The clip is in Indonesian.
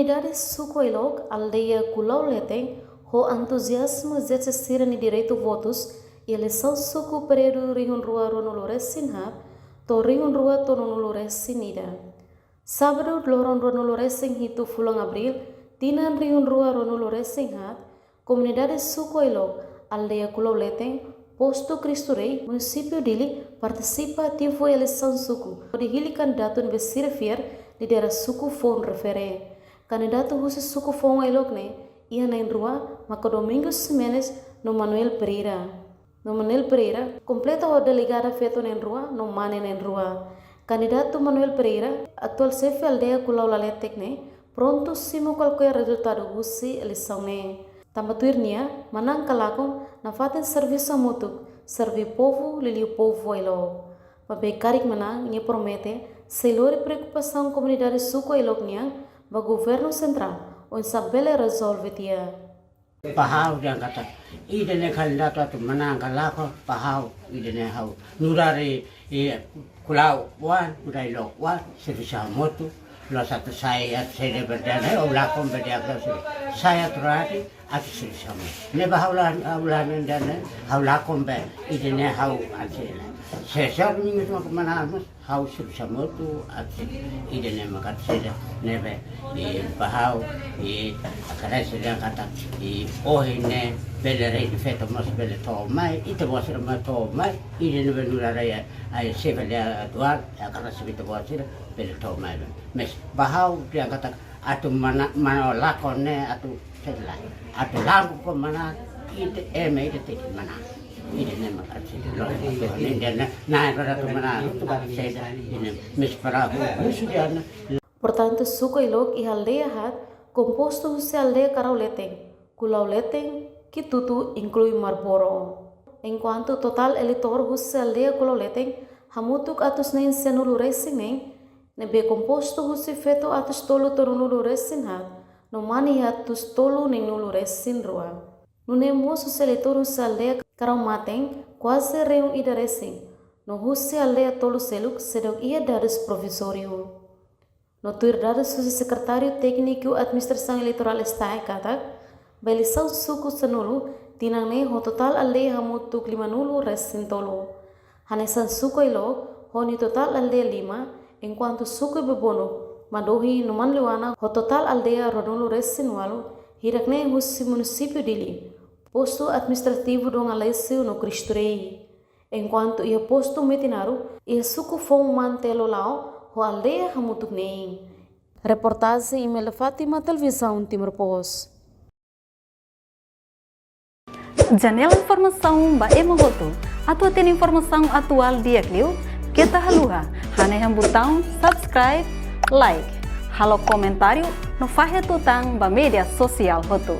Comunidade Sucoilog, aldeia Culau Leteng, o entusiasmo de exercer o direito votos e eleição suco período Rio Rua Ronulores Sinha, to Rio Rua Tonulores Sinida. Sábado, Loron Ronulores Sinhito Fulang Abril, Tinan Rio Rua Ronulores Sinha, Comunidade Sucoilog, aldeia Culau Leteng, Posto Cristo Rei, município dele, participa ativo eleição suco. De hili candidato no Besirfier, lidera suku fon refere. Candidato husi suku fon elokne, ia na rua, maka Domingos Semenes no Manuel Pereira. No Manuel Pereira, completa o delegada feto na rua, no mane na rua. Candidato Manuel Pereira, atual chefe aldeia Culau Laletekne, pronto simo qualquer resultado husi eleição ne. Tambatuirnia, manang kalakon, na fatin serviço mutu, servi povo, lili povo elo. Pabekarik manang, ia promete, selore preocupação comunidade suco elokniang, ba governo central, onde sabele resolve tia. Pahau yang kata, idene kandidato atu manang kalakon, pahau idene hau. Nurari kulau wan, nurai lok wan, serviço mutu, lo satu saya berdana, ulakon berdiaga saya terati. Ati siri sama. Ne bahaulan dan haulakon be idene hau ati. Sesar minggu tu kemana mas hau siri sama tu ati idene makat seda nebe di bahau di akara sedang kata di ohine belere feto mas bele tomai itu was ramai tomai idene benura ya ay sebele dual akara sebito wasir bele tomai mes bahau dia kata atu mana lakonne atu setelah ada lampu ke mana itu itu mana ini nama kasih ini dia naik pada mana saya ini misperahu sudah. Portanto, Sucoilog e aldeia hat composto se aldeia Carau Leteng, Culau Leteng, que tudo inclui Marlboro. Enquanto total eleitor se aldeia Culau Leteng, hamutuk atus nem senulu racing nem, nebe composto se feito atus tolo torunulu racing hat. No mani atus tolo nem nulu resin rua. No nemoso seletor husi aldeia Carau Mateng, quase reun ida resin. No husi aldeia tolo seluk sedang ia dados provisório. No tuir dados husi secretário técnico administração eleitoral está kata, belisau suku senulu tinang ne ho total aldeia hamutuk 5 nulu resin tolo. Hanesan Sucoilog honi total aldeia 5, enquanto suku bebono Madohi numan luana ho total aldeia Rodolo resin walu hirakne husi município dili. Posto administrativo do Alessio no Cristo Rei. Enquanto ia posto metinaru, ia suku fom mantelo lao ho aldeia hamutuk nei. Reportagem email Fátima Televisão Timor Post. Janela informação ba emohoto. Atu tem informação atual dia kliu, kita haluha. Hane botão subscribe, like, halo comentário no fahe tutang ba media sosial hotu.